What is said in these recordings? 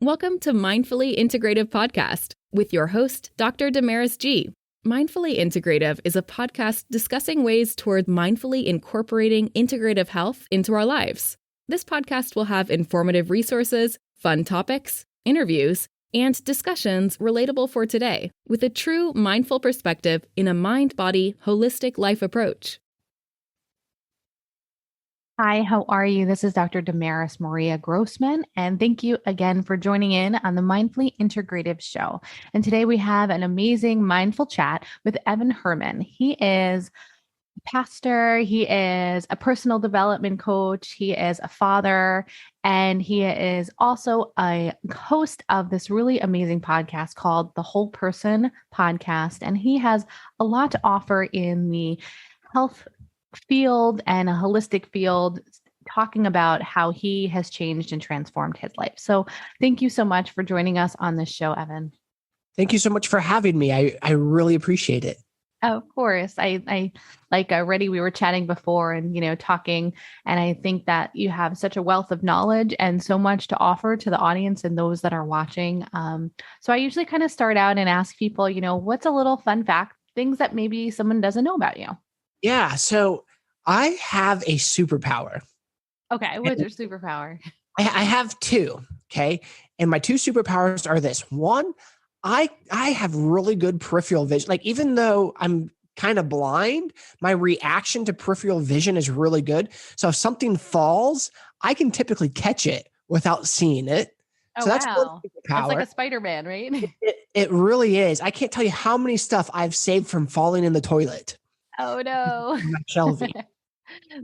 Welcome to Mindfully Integrative Podcast with your host, Dr. Damaris G. Mindfully Integrative is a podcast discussing ways toward mindfully incorporating integrative health into our lives. This podcast will have informative resources, fun topics, interviews, and discussions relatable for today with a true mindful perspective in a mind-body, holistic life approach. Hi, how are you? This is Dr. Damaris Maria Grossman, and thank you again for joining in on the Mindfully Integrative Show. And today we have an amazing mindful chat with Evan Herrman. He is a pastor, he is a personal development coach, he is a father, and he is also a host of this really amazing podcast called The Whole Person Podcast. And he has a lot to offer in the health field and a holistic field, talking about how he has changed and transformed his life. So thank you so much for joining us on this show, Evan. Thank you so much for having me. I really appreciate it. Of course. I like already we were chatting before and, talking, and I think that you have such a wealth of knowledge and so much to offer to the audience and those that are watching. So I usually kind of start out and ask people, what's a little fun fact, things that maybe someone doesn't know about you? Yeah. So I have a superpower. Okay. What's your superpower? I have two. Okay. And my two superpowers are this. One, I have really good peripheral vision. Like, even though I'm kind of blind, my reaction to peripheral vision is really good. So if something falls, I can typically catch it without seeing it. So that's wow. That's like a Spider-Man, right? It really is. I can't tell you how many stuff I've saved from falling in the toilet. Oh no. Shelving.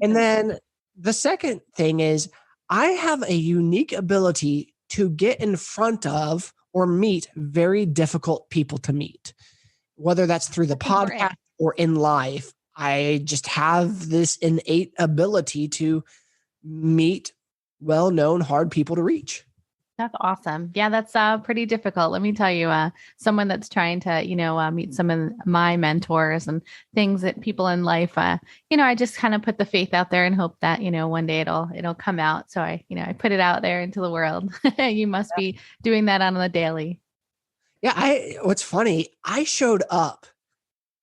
And then the second thing is I have a unique ability to get in front of or meet very difficult people to meet, whether that's through the podcast or in life. I just have this innate ability to meet well-known, hard people to reach. That's awesome. Yeah, that's pretty difficult. Let me tell you, someone that's trying to, meet some of my mentors and things that people in life, I just kind of put the faith out there and hope that, one day it'll come out. So I put it out there into the world. You must be doing that on the daily. Yeah. What's funny, I showed up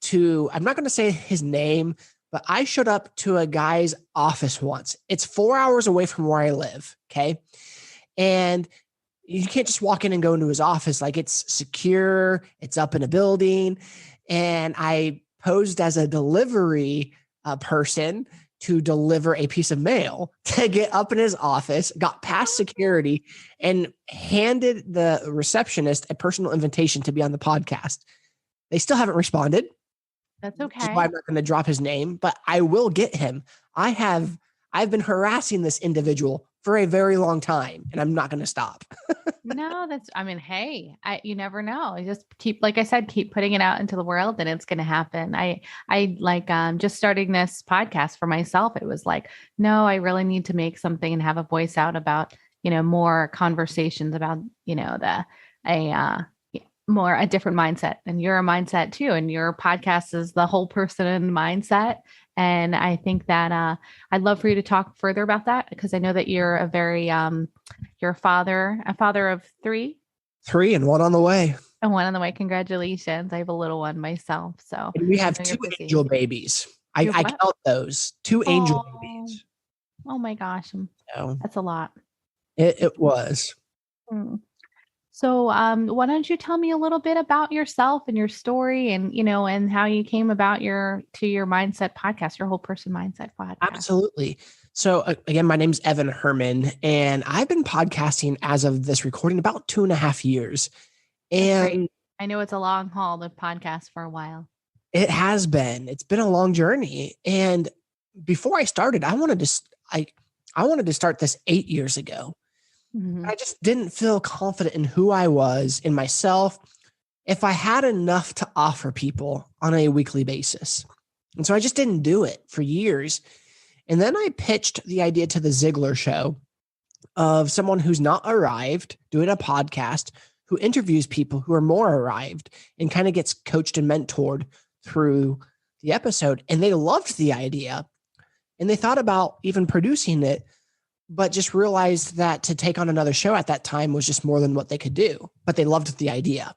to, I'm not going to say his name, but I showed up to a guy's office once. It's 4 hours away from where I live. Okay. And you can't just walk in and go into his office. Like, it's secure, it's up in a building. And I posed as a delivery person to deliver a piece of mail to get up in his office, got past security, and handed the receptionist a personal invitation to be on the podcast. They still haven't responded. That's okay. That's why I'm not going to drop his name, but I will get him. I've been harassing this individual for a very long time, and I'm not going to stop. No, hey, you never know. You just keep putting it out into the world, and it's going to happen. I like, just starting this podcast for myself. It was like, no, I really need to make something and have a voice out about, more conversations about, a different mindset. And you're a mindset too. And your podcast is the whole person mindset. And I think that I'd love for you to talk further about that, because I know that you're a very, you're a father of three. Three and one on the way. And one on the way. Congratulations. I have a little one myself. So and we have two angel babies. I count those. Two angel babies. Oh my gosh. That's a lot. It was. So why don't you tell me a little bit about yourself and your story, and, and how you came about your mindset podcast, your whole person mindset podcast? Absolutely. So again, my name's Evan Herrman, and I've been podcasting as of this recording about 2.5 years. And I know it's a long haul, the podcast, for a while. It has been. It's been a long journey. And before I started, I wanted to start this 8 years ago. Mm-hmm. I just didn't feel confident in who I was, in myself, if I had enough to offer people on a weekly basis. And so I just didn't do it for years. And then I pitched the idea to the Ziegler Show of someone who's not arrived doing a podcast, who interviews people who are more arrived and kind of gets coached and mentored through the episode. And they loved the idea, and they thought about even producing it. but just realized that to take on another show at that time was just more than what they could do, but they loved the idea.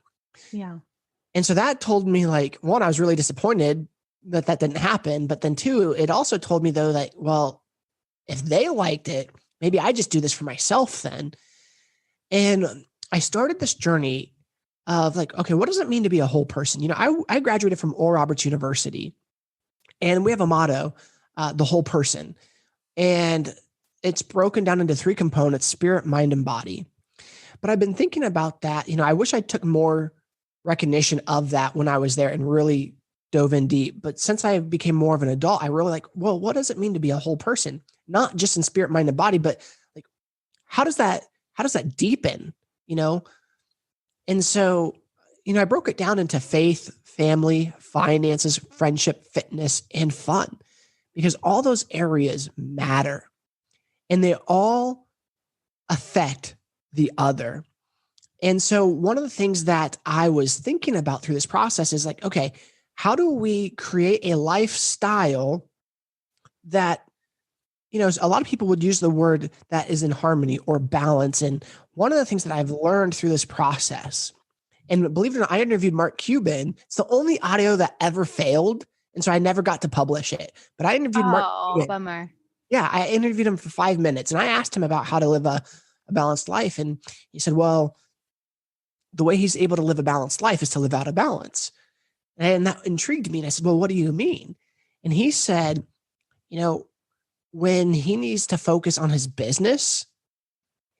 Yeah. And so that told me, like, one, I was really disappointed that that didn't happen. But then two, it also told me though that, well, if they liked it, maybe I just do this for myself then. And I started this journey of like, okay, what does it mean to be a whole person? You know, I graduated from Oral Roberts University, and we have a motto, the whole person. And it's broken down into three components: spirit, mind, and body. But I've been thinking about that. You know, I wish I took more recognition of that when I was there and really dove in deep. But since I became more of an adult, I really like, well, what does it mean to be a whole person? Not just in spirit, mind, and body, but like, how does that deepen, you know? And so, you know, I broke it down into faith, family, finances, friendship, fitness, and fun, because all those areas matter and they all affect the other. And so one of the things that I was thinking about through this process is like, okay, how do we create a lifestyle that, you know, a lot of people would use the word that is in harmony or balance. And one of the things that I've learned through this process, and believe it or not, I interviewed Mark Cuban. It's the only audio that ever failed. And so I never got to publish it, but I interviewed Mark Cuban. Bummer. Yeah. I interviewed him for 5 minutes and I asked him about how to live a balanced life. And he said, well, the way he's able to live a balanced life is to live out of balance. And that intrigued me. And I said, well, what do you mean? And he said, you know, when he needs to focus on his business,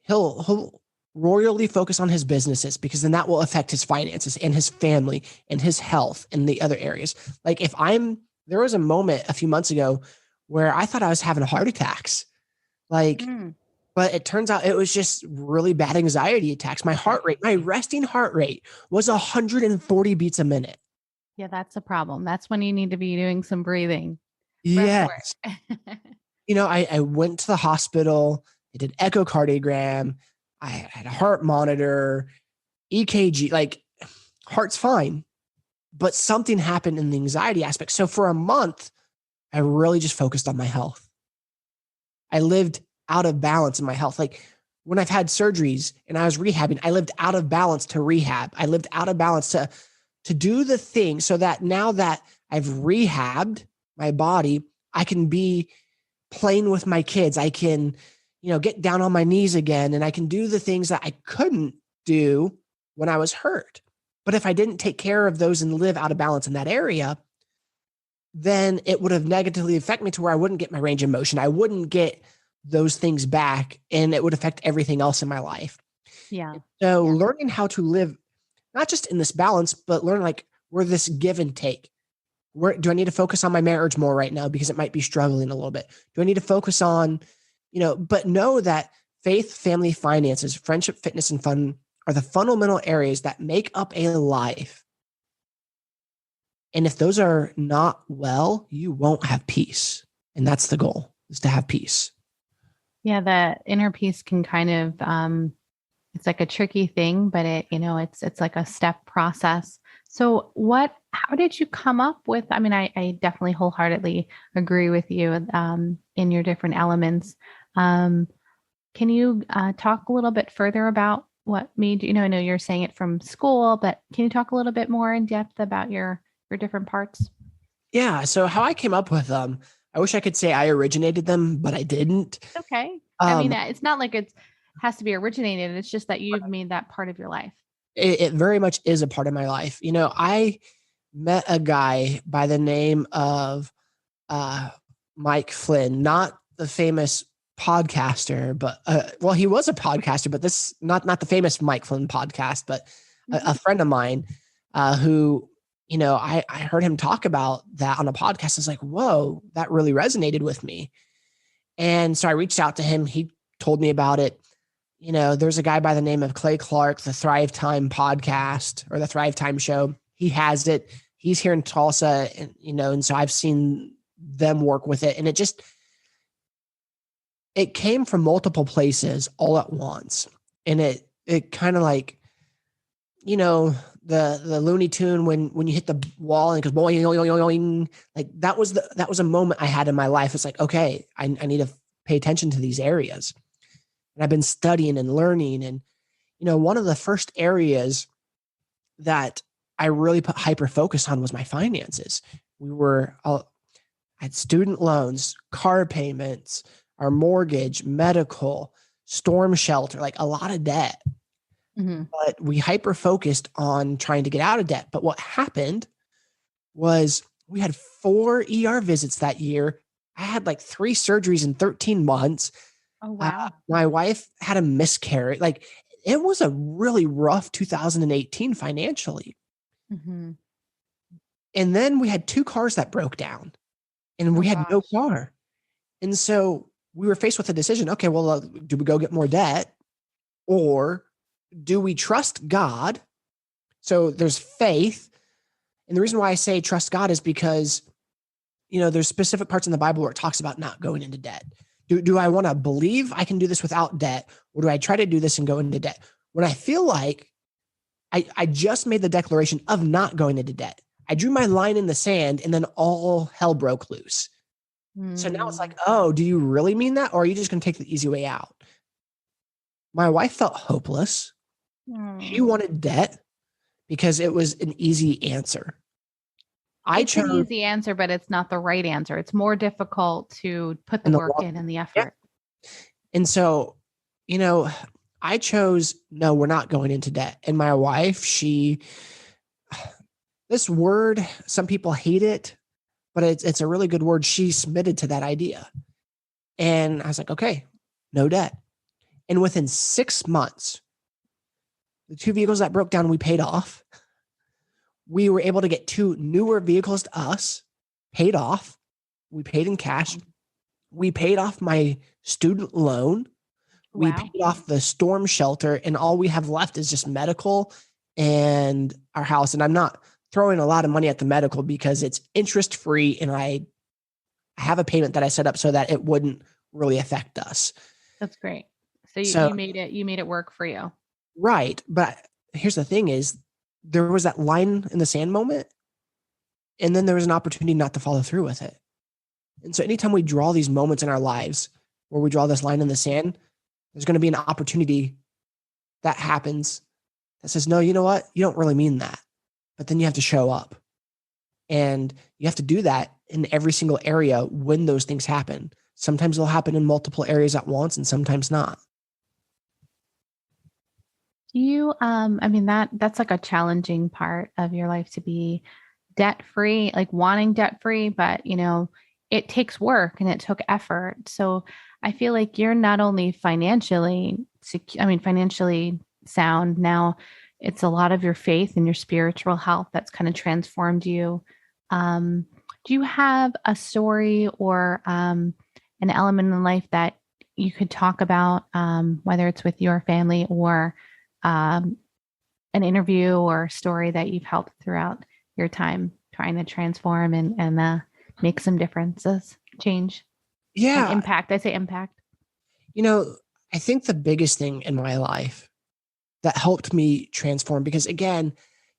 he'll royally focus on his businesses, because then that will affect his finances and his family and his health and the other areas. Like there was a moment a few months ago where I thought I was having heart attacks. But it turns out it was just really bad anxiety attacks. My resting heart rate was 140 beats a minute. Yeah, that's a problem. That's when you need to be doing some breathing. Yes. You know, I went to the hospital. I did echocardiogram. I had a heart monitor, EKG, like heart's fine, but something happened in the anxiety aspect. So for a month, I really just focused on my health. I lived out of balance in my health. Like when I've had surgeries and I was rehabbing, I lived out of balance to rehab. I lived out of balance to do the thing so that now that I've rehabbed my body, I can be playing with my kids. I can, you know, get down on my knees again, and I can do the things that I couldn't do when I was hurt. But if I didn't take care of those and live out of balance in that area, then it would have negatively affected me to where I wouldn't get my range of motion. I wouldn't get those things back, and it would affect everything else in my life. Yeah. So learning how to live, not just in this balance, but learn like where this give and take. Where do I need to focus on my marriage more right now because it might be struggling a little bit? Do I need to focus on, you know, but know that faith, family, finances, friendship, fitness, and fun are the fundamental areas that make up a life. And if those are not well, you won't have peace. And that's the goal, is to have peace. Yeah, the inner peace can kind of it's like a tricky thing, but it's like a step process. So how did you come up with, I mean, I definitely wholeheartedly agree with you in your different elements. Can you talk a little bit further about what made you, I know you're saying it from school, but can you talk a little bit more in depth about your different parts? Yeah. So how I came up with them, I wish I could say I originated them, but I didn't. Okay. I mean, it's not like it has to be originated. It's just that you've made that part of your life. It very much is a part of my life. You know, I met a guy by the name of Mike Flynn, not the famous podcaster, but well, he was a podcaster, but this not the famous Mike Flynn podcast, but a friend of mine who, you know, I heard him talk about that on a podcast. I was like, whoa, that really resonated with me. And so I reached out to him. He told me about it. You know, there's a guy by the name of Clay Clark, the Thrive Time podcast or the Thrive Time show. He has it. He's here in Tulsa, and, you know, and so I've seen them work with it. And it came from multiple places all at once. And it kind of like, you know, the Looney Tune when you hit the wall and it goes boing, boing, boing, boing, like that was a moment I had in my life. It's like, okay, I need to pay attention to these areas. And I've been studying and learning. And, one of the first areas that I really put hyper focus on was my finances. I had student loans, car payments, our mortgage, medical, storm shelter, like a lot of debt. Mm-hmm. But we hyper focused on trying to get out of debt. But what happened was we had 4 ER visits that year. I had like 3 surgeries in 13 months. Oh, wow. My wife had a miscarriage. Like, it was a really rough 2018 financially. Mm-hmm. And then we had 2 cars that broke down and we had no gosh. car. And so we were faced with a decision. Okay, well, do we go get more debt, or do we trust God? So there's faith. And the reason why I say trust God is because, there's specific parts in the Bible where it talks about not going into debt. Do I want to believe I can do this without debt, or do I try to do this and go into debt? When I feel like I just made the declaration of not going into debt, I drew my line in the sand, and then all hell broke loose. So now it's like, oh, do you really mean that? Or are you just going to take the easy way out? My wife felt hopeless. She wanted debt because it was an easy answer. It's an easy answer, but it's not the right answer. It's more difficult to put the work in and the effort. Yeah. And so, I chose, no, we're not going into debt. And my wife, this word, some people hate it, but it's a really good word. She submitted to that idea. And I was like, okay, no debt. And within 6 months, the 2 vehicles that broke down, we paid off. We were able to get 2 newer vehicles to us, paid off. We paid in cash. We paid off my student loan. We paid off the storm shelter, and all we have left is just medical and our house. And I'm not throwing a lot of money at the medical because it's interest free, and I have a payment that I set up so that it wouldn't really affect us. That's great. So you made it work for you. Right. But here's the thing is, there was that line in the sand moment, and then there was an opportunity not to follow through with it. And so anytime we draw these moments in our lives where we draw this line in the sand, there's going to be an opportunity that happens that says, no, you know what? You don't really mean that. But then you have to show up, and you have to do that in every single area when those things happen. Sometimes they'll happen in multiple areas at once, and sometimes not. That's like a challenging part of your life, to be debt-free, like wanting debt-free, but it takes work and it took effort. So I feel like you're not only financially sound now, it's a lot of your faith and your spiritual health that's kind of transformed you. Do you have a story or an element in life that you could talk about, whether it's with your family or an interview or story that you've helped throughout your time trying to transform and make some differences, change? Yeah. And impact. I say impact. I think the biggest thing in my life that helped me transform, because again,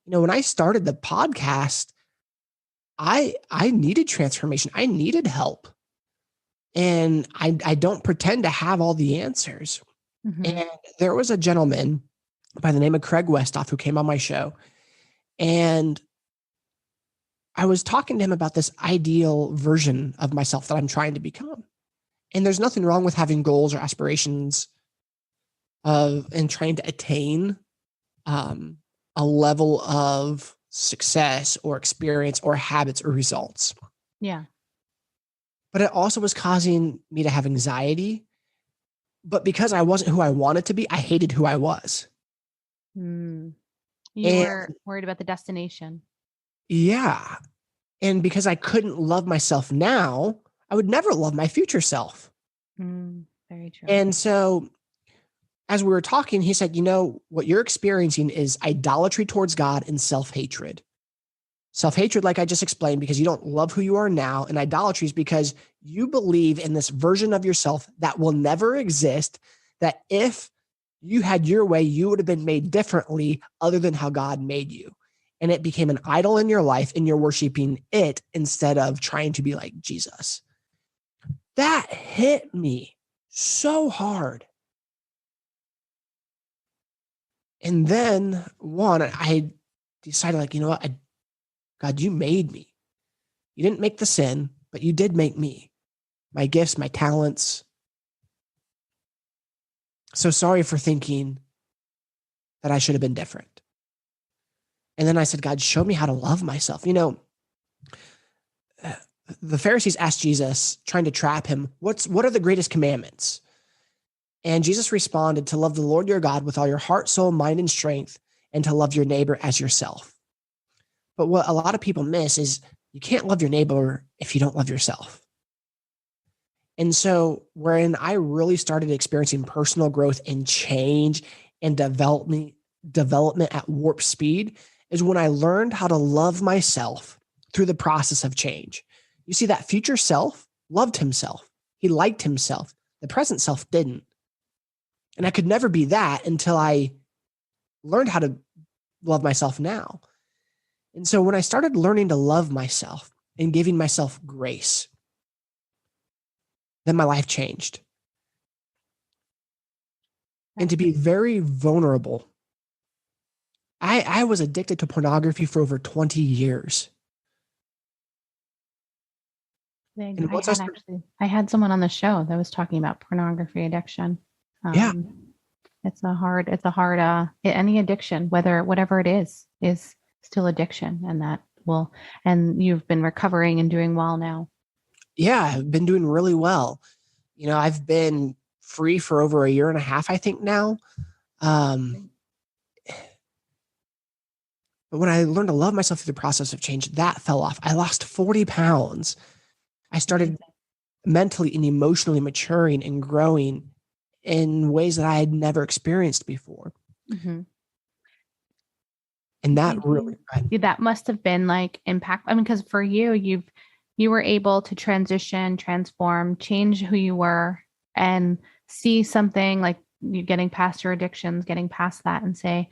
when I started the podcast, I needed transformation. I needed help. And I don't pretend to have all the answers. Mm-hmm. And there was a gentleman by the name of Craig Westoff who came on my show. And I was talking to him about this ideal version of myself that I'm trying to become. And there's nothing wrong with having goals or aspirations and trying to attain a level of success or experience or habits or results. Yeah. But it also was causing me to have anxiety. But because I wasn't who I wanted to be, I hated who I was. You were worried about the destination. Yeah. And because I couldn't love myself now, I would never love my future self. Very true. And so as we were talking, he said, what you're experiencing is idolatry towards God and self-hatred. Self-hatred, like I just explained, because you don't love who you are now, and idolatry is because you believe in this version of yourself that will never exist, that if you had your way, you would have been made differently other than how God made you. And it became an idol in your life, and you're worshiping it instead of trying to be like Jesus. That hit me so hard. And then I decided, like, you know what? God, you made me. You didn't make the sin, but you did make me. My gifts, my talents. So sorry for thinking that I should have been different. And then I said, God, show me how to love myself. The Pharisees asked Jesus, trying to trap him, what are the greatest commandments? And Jesus responded, to love the Lord your God with all your heart, soul, mind, and strength, and to love your neighbor as yourself. But what a lot of people miss is you can't love your neighbor if you don't love yourself. And so when I really started experiencing personal growth and change and development at warp speed is when I learned how to love myself through the process of change. You see, that future self loved himself. He liked himself. The present self didn't. And I could never be that until I learned how to love myself now. And so when I started learning to love myself and giving myself grace, then my life changed. And to be very vulnerable, I was addicted to pornography for over 20 years. I had someone on the show that was talking about pornography addiction. Yeah. It's a hard, any addiction, whatever it is still addiction, and you've been recovering and doing well now. Yeah, I've been doing really well. I've been free for over a year and a half, I think now. But when I learned to love myself through the process of change, that fell off. I lost 40 pounds. I started mentally and emotionally maturing and growing in ways that I had never experienced before. Mm-hmm. And that that must have been like impact. I mean, because for you were able to transition, transform, change who you were, and see something like you getting past your addictions, getting past that, and say,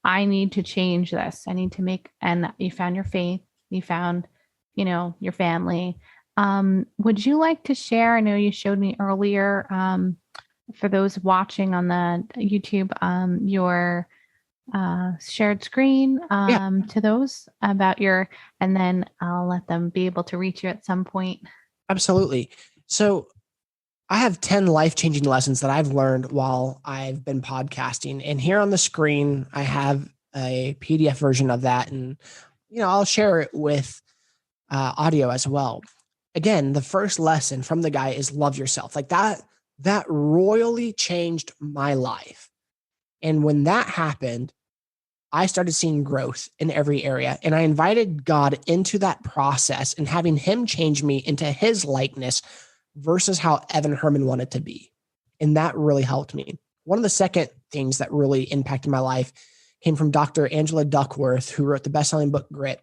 I need to change this. I need to and you found your faith, you found, your family. Would you like to share? I know you showed me earlier, for those watching on the YouTube, your shared screen to those about and then I'll let them be able to reach you at some point. Absolutely. So I have 10 life-changing lessons that I've learned while I've been podcasting. And here on the screen, I have a PDF version of that. And, I'll share it with audio as well. Again, the first lesson from the guy is love yourself. Like that royally changed my life. And when that happened, I started seeing growth in every area. And I invited God into that process and having him change me into his likeness versus how Evan Herrman wanted to be. And that really helped me. One of the second things that really impacted my life came from Dr. Angela Duckworth, who wrote the best-selling book, Grit.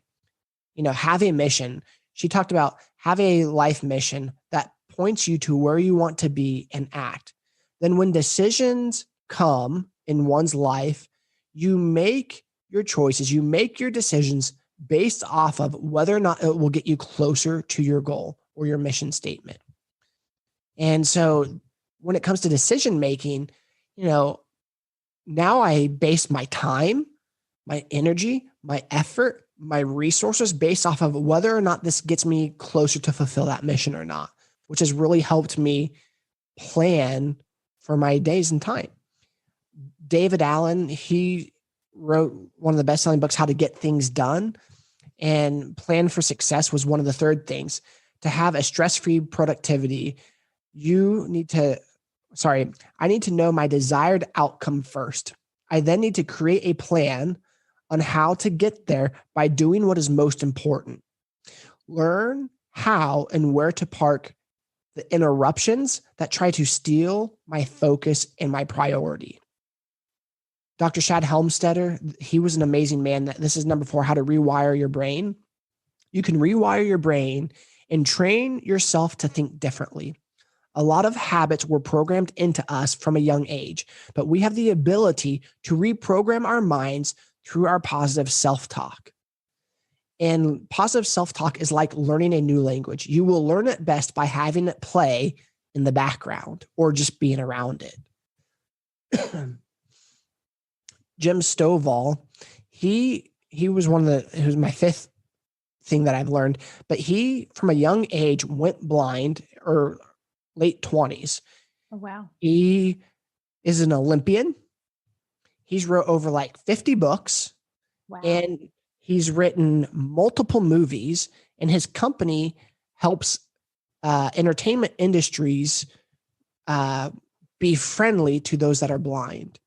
Have a mission. She talked about have a life mission that points you to where you want to be and act. Then when decisions come in one's life, you make your choices, you make your decisions based off of whether or not it will get you closer to your goal or your mission statement. And so when it comes to decision making, now I base my time, my energy, my effort, my resources based off of whether or not this gets me closer to fulfill that mission or not, which has really helped me plan for my days and time. David Allen, he wrote one of the best-selling books, How to Get Things Done, and plan for success was one of the third things. To have a stress-free productivity, I need to know my desired outcome first. I then need to create a plan on how to get there by doing what is most important. Learn how and where to park the interruptions that try to steal my focus and my priority. Dr. Shad Helmstetter, he was an amazing man. This is number 4, how to rewire your brain. You can rewire your brain and train yourself to think differently. A lot of habits were programmed into us from a young age, but we have the ability to reprogram our minds through our positive self-talk. And positive self-talk is like learning a new language. You will learn it best by having it play in the background or just being around it. Jim Stovall, he was he was my fifth thing that I've learned, but he, from a young age, went blind, or late 20s. Oh, wow. He is an Olympian. He's wrote over like 50 books. Wow. And he's written multiple movies, and his company helps entertainment industries be friendly to those that are blind.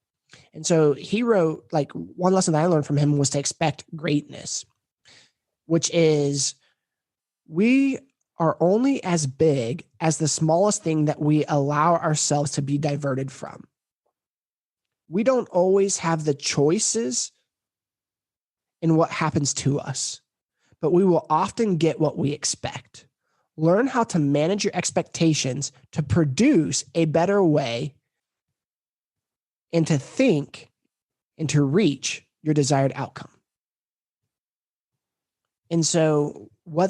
And so he wrote, like, one lesson that I learned from him was to expect greatness, which is we are only as big as the smallest thing that we allow ourselves to be diverted from. We don't always have the choices in what happens to us, but we will often get what we expect. Learn how to manage your expectations to produce a better way and to think and to reach your desired outcome. And so when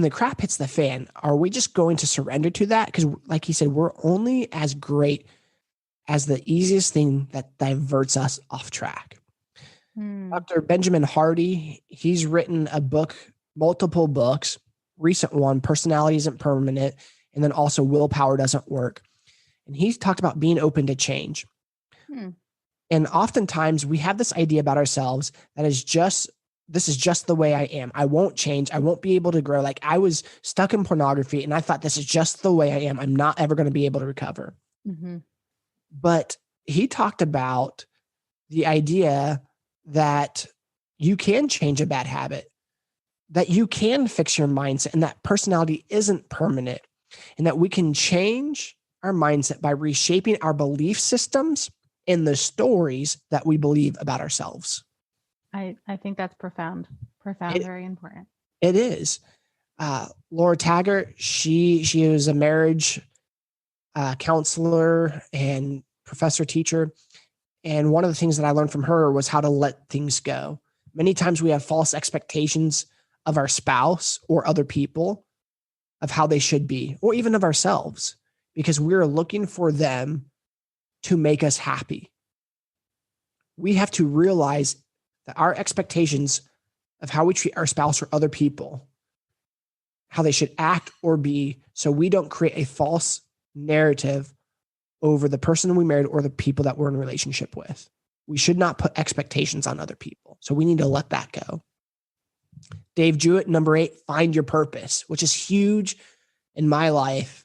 the crap hits the fan, are we just going to surrender to that? Because like he said, we're only as great as the easiest thing that diverts us off track. Dr. Benjamin Hardy, he's written a book, multiple books, recent one, Personality Isn't Permanent, and then also Willpower Doesn't Work. And he's talked about being open to change. And oftentimes we have this idea about ourselves that this is just the way I am. I won't change. I won't be able to grow. Like, I was stuck in pornography and I thought this is just the way I am. I'm not ever going to be able to recover. But he talked about the idea that you can change a bad habit, that you can fix your mindset, and that personality isn't permanent, and that we can change our mindset by reshaping our belief systems and the stories that we believe about ourselves. I think that's profound, very important. It is. Laura Taggart, she was a marriage counselor and professor teacher. And one of the things that I learned from her was how to let things go. Many times we have false expectations of our spouse or other people of how they should be, or even of ourselves, because we're looking for them to make us happy. We have to realize that our expectations of how we treat our spouse or other people, how they should act or be, so we don't create a false narrative over the person we married or the people that we're in a relationship with. We should not put expectations on other people. So we need to let that go. Dave Jewett, number 8, find your purpose, which is huge in my life.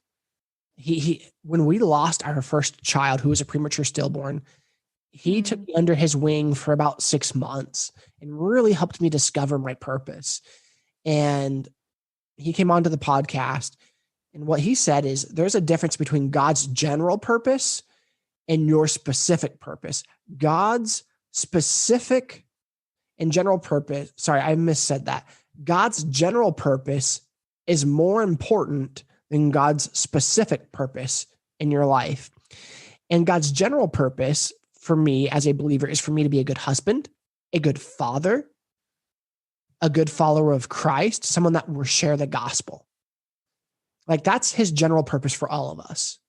He when we lost our first child, who was a premature stillborn, he took me under his wing for about 6 months and really helped me discover my purpose. And he came onto the podcast, and what he said is there's a difference between God's general purpose and your specific purpose. God's specific and general purpose, sorry, I missaid that. God's general purpose is more important than God's specific purpose in your life. And God's general purpose for me as a believer is for me to be a good husband, a good father, a good follower of Christ, someone that will share the gospel. Like, that's his general purpose for all of us.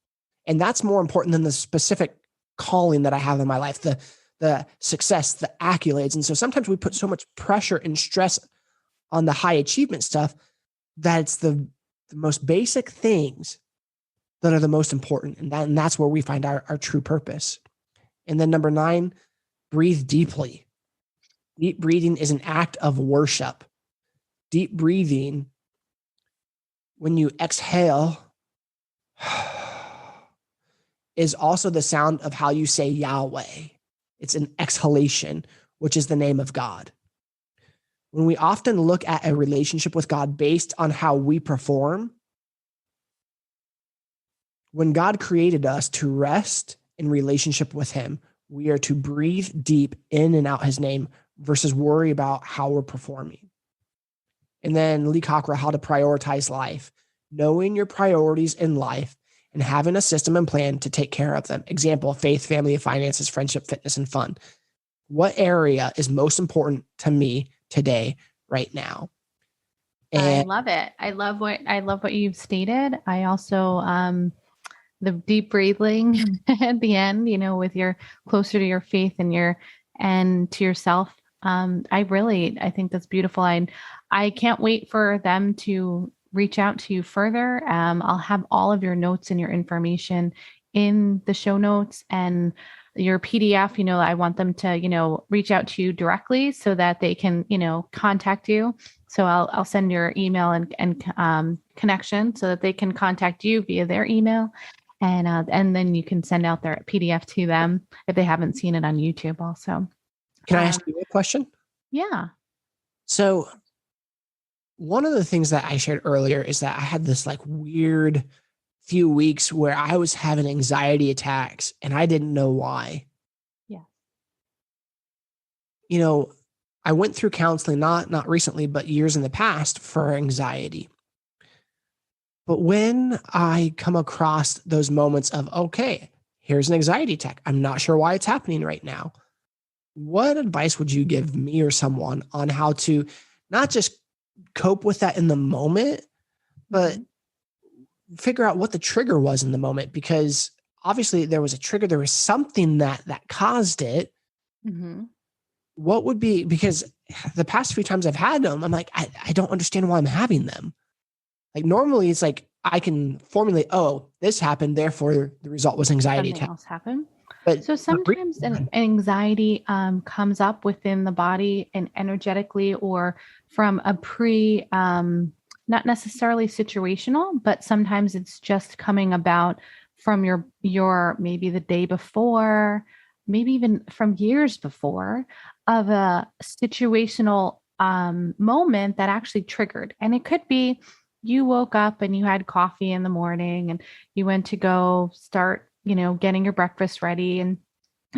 And that's more important than the specific calling that I have in my life, the success, the accolades. And so sometimes we put so much pressure and stress on the high achievement stuff that it's the most basic things that are the most important. And that's where we find our true purpose. And then number 9, breathe deeply. Deep breathing is an act of worship. Deep breathing, when you exhale, is also the sound of how you say Yahweh. It's an exhalation, which is the name of God. When we often look at a relationship with God based on how we perform, when God created us to rest in relationship with him, we are to breathe deep in and out his name versus worry about how we're performing. And then Lee Cockrell, how to prioritize life, knowing your priorities in life and having a system and plan to take care of them. Example, faith, family, finances, friendship, fitness, and fun. What area is most important to me today, right now? And I love it. I love what you've stated. I also the deep breathing at the end, with your closer to your faith and to yourself. I think that's beautiful. I can't wait for them to reach out to you further. I'll have all of your notes and your information in the show notes, and your PDF, I want them to, reach out to you directly so that they can, contact you. So I'll send your email and connection so that they can contact you via their email. And then you can send out their PDF to them if they haven't seen it on YouTube also. Can I ask you a question? Yeah. So one of the things that I shared earlier is that I had this like weird few weeks where I was having anxiety attacks and I didn't know why. Yeah. I went through counseling, not recently, but years in the past for anxiety. But when I come across those moments of, okay, here's an anxiety attack, I'm not sure why it's happening right now. What advice would you give me or someone on how to not just cope with that in the moment, but figure out what the trigger was in the moment? Because obviously there was a trigger, there was something that caused it. Mm-hmm. What would be, because the past few times I've had them, I'm like, I don't understand why I'm having them. Like normally it's like I can formulate, oh, this happened, therefore the result was anxiety Something attack. else happened. But so sometimes an anxiety comes up within the body and energetically, or from a not necessarily situational, but sometimes it's just coming about from your maybe the day before, maybe even from years before, of a situational moment that actually triggered. And it could be you woke up and you had coffee in the morning and you went to go start, getting your breakfast ready. And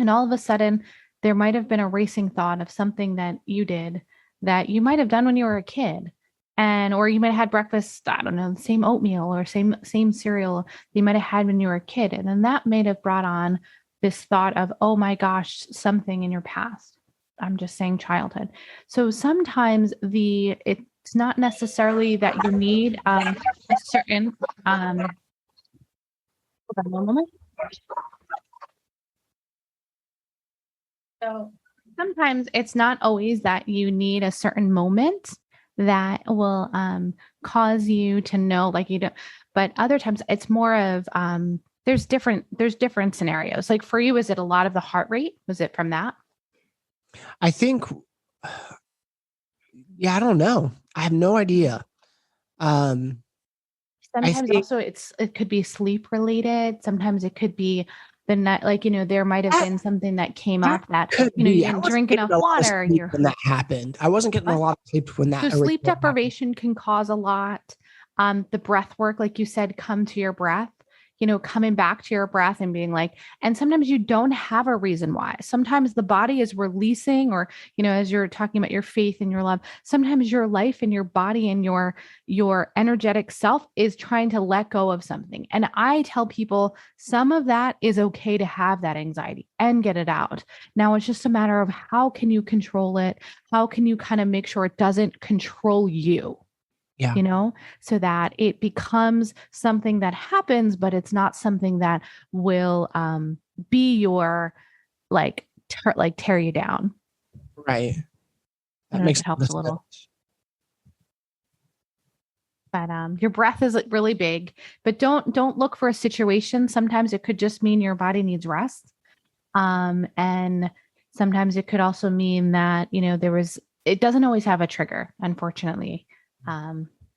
all of a sudden there might have been a racing thought of something that you did that you might have done when you were a kid. Or you might have had breakfast, I don't know, the same oatmeal or same cereal you might have had when you were a kid. And then that may have brought on this thought of, oh my gosh, something in your past. I'm just saying childhood. So sometimes it's not necessarily that you need a certain, hold on one moment. So sometimes it's not always that you need a certain moment that will cause you to know, like you don't, but other times it's more of there's different scenarios. Like for you, is it a lot of the heart rate? Was it from that? I think, yeah, I don't know. I have no idea. Sometimes also it could be sleep related. Sometimes it could be the night, like, there might have been something that came up that, you didn't drink enough water. When that happened, I wasn't getting a lot of sleep when that. So sleep deprivation can cause a lot. The breath work, like you said, come to your breath, coming back to your breath and being like, and sometimes you don't have a reason why. Sometimes the body is releasing, or, as you're talking about your faith and your love, sometimes your life and your body and your energetic self is trying to let go of something. And I tell people some of that is okay to have that anxiety and get it out. Now it's just a matter of how can you control it? How can you kind of make sure it doesn't control you? Yeah. So that it becomes something that happens, but it's not something that will be your tear you down. Right. That makes it helps a little. But your breath is really big, but don't look for a situation. Sometimes it could just mean your body needs rest. And sometimes it could also mean that, it doesn't always have a trigger, unfortunately.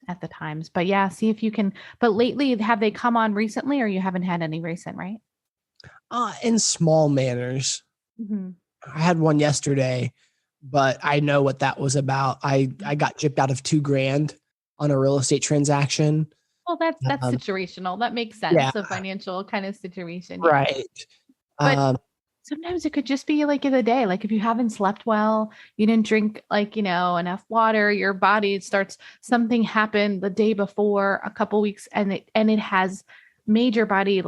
At the times, but yeah, see if you can. But lately, have they come on recently, or you haven't had any recent, right? In small manners. Mm-hmm. I had one yesterday, but I know what that was about. I got gypped out of $2,000 on a real estate transaction. Well, that's situational. That makes sense. Yeah. A financial kind of situation, yeah. Right? But sometimes it could just be like in the day, like if you haven't slept well, you didn't drink enough water, your body something happened the day before, a couple weeks, and it has made your body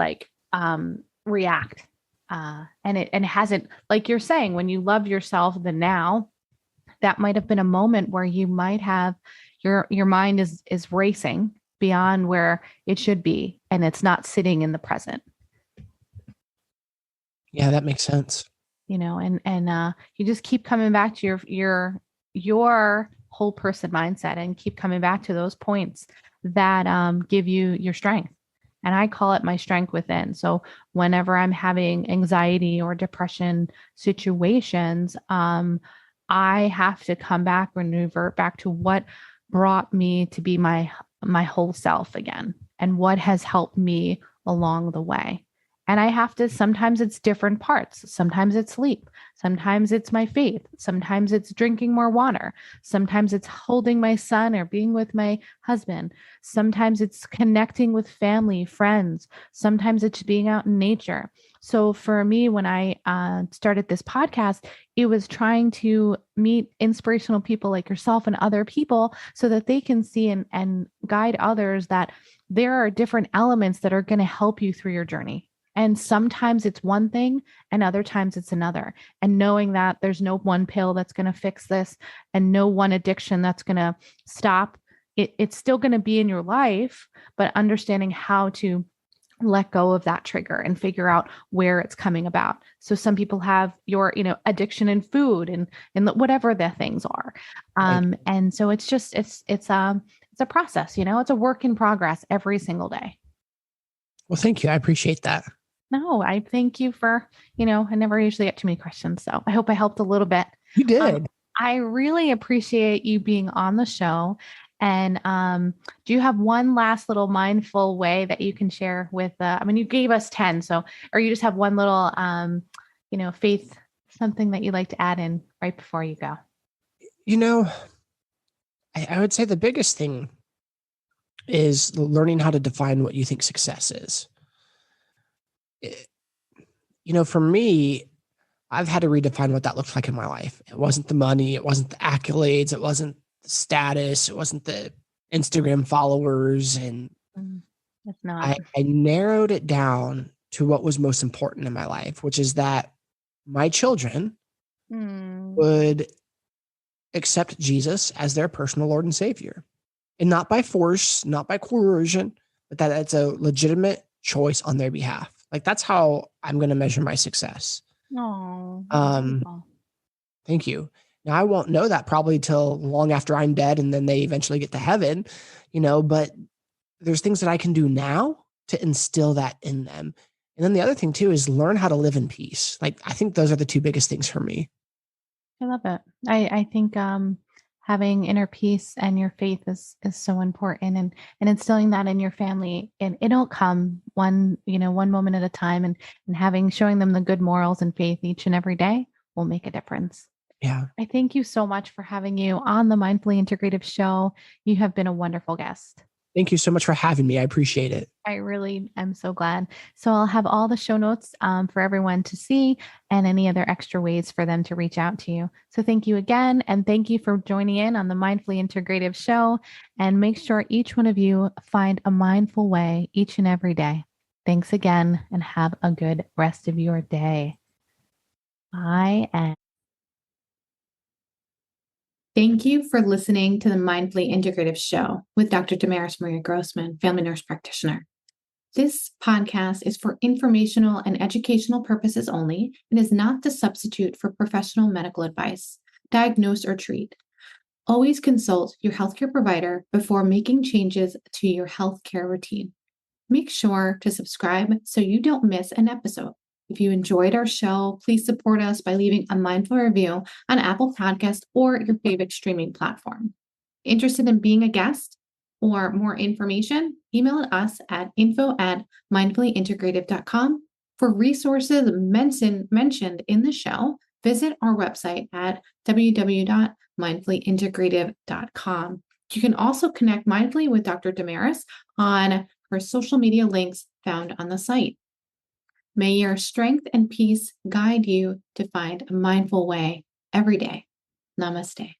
react. And it hasn't, like you're saying, when you love yourself, the now, that might have been a moment where you might have your mind is racing beyond where it should be, and it's not sitting in the present. Yeah, that makes sense. And you just keep coming back to your whole person mindset and keep coming back to those points that give you your strength. And I call it my strength within. So whenever I'm having anxiety or depression situations, I have to come back and revert back to what brought me to be my whole self again, and what has helped me along the way. And I have to, sometimes it's different parts. Sometimes it's sleep. Sometimes it's my faith. Sometimes it's drinking more water. Sometimes it's holding my son or being with my husband. Sometimes it's connecting with family, friends. Sometimes it's being out in nature. So for me, when I started this podcast, it was trying to meet inspirational people like yourself and other people so that they can see and guide others that there are different elements that are going to help you through your journey. And sometimes it's one thing and other times it's another. And knowing that there's no one pill that's going to fix this and no one addiction that's going to stop it. It's still going to be in your life, but understanding how to let go of that trigger and figure out where it's coming about. So some people have your, addiction in food and whatever the things are. Right. And so it's just, it's a process, it's a work in progress every single day. Well, thank you. I appreciate that. No, I thank you for, I never usually get too many questions. So I hope I helped a little bit. You did. I really appreciate you being on the show. And do you have one last little mindful way that you can share with, you gave us 10, or you just have one little, faith, something that you'd like to add in right before you go? I would say the biggest thing is learning how to define what you think success is. For me, I've had to redefine what that looks like in my life. It wasn't the money. It wasn't the accolades. It wasn't the status. It wasn't the Instagram followers. And It's not. I narrowed it down to what was most important in my life, which is that my children would accept Jesus as their personal Lord and Savior. And not by force, not by coercion, but that it's a legitimate choice on their behalf. Like, that's how I'm going to measure my success. Oh, thank you. Now, I won't know that probably till long after I'm dead and then they eventually get to heaven, but there's things that I can do now to instill that in them. And then the other thing too is learn how to live in peace. Like, I think those are the two biggest things for me. I love it. I think having inner peace and your faith is so important, and instilling that in your family, and it'll come one moment at a time, and showing them the good morals and faith each and every day will make a difference. Yeah. I thank you so much for having you on the Mindfully Integrative show. You have been a wonderful guest. Thank you so much for having me. I appreciate it. I really am so glad. So I'll have all the show notes for everyone to see, and any other extra ways for them to reach out to you. So thank you again. And thank you for joining in on the Mindfully Integrative show. And make sure each one of you find a mindful way each and every day. Thanks again, and have a good rest of your day. Bye. Thank you for listening to the Mindfully Integrative show with Dr. Damaris Maria Grossman, family nurse practitioner. This podcast is for informational and educational purposes only and is not the substitute for professional medical advice, diagnose, or treat. Always consult your healthcare provider before making changes to your healthcare routine. Make sure to subscribe so you don't miss an episode. If you enjoyed our show, please support us by leaving a mindful review on Apple Podcasts or your favorite streaming platform. Interested in being a guest or more information? Email us at info@mindfullyintegrative.com. For resources mentioned in the show, visit our website at www.mindfullyintegrative.com. You can also connect mindfully with Dr. Damaris on her social media links found on the site. May your strength and peace guide you to find a mindful way every day. Namaste.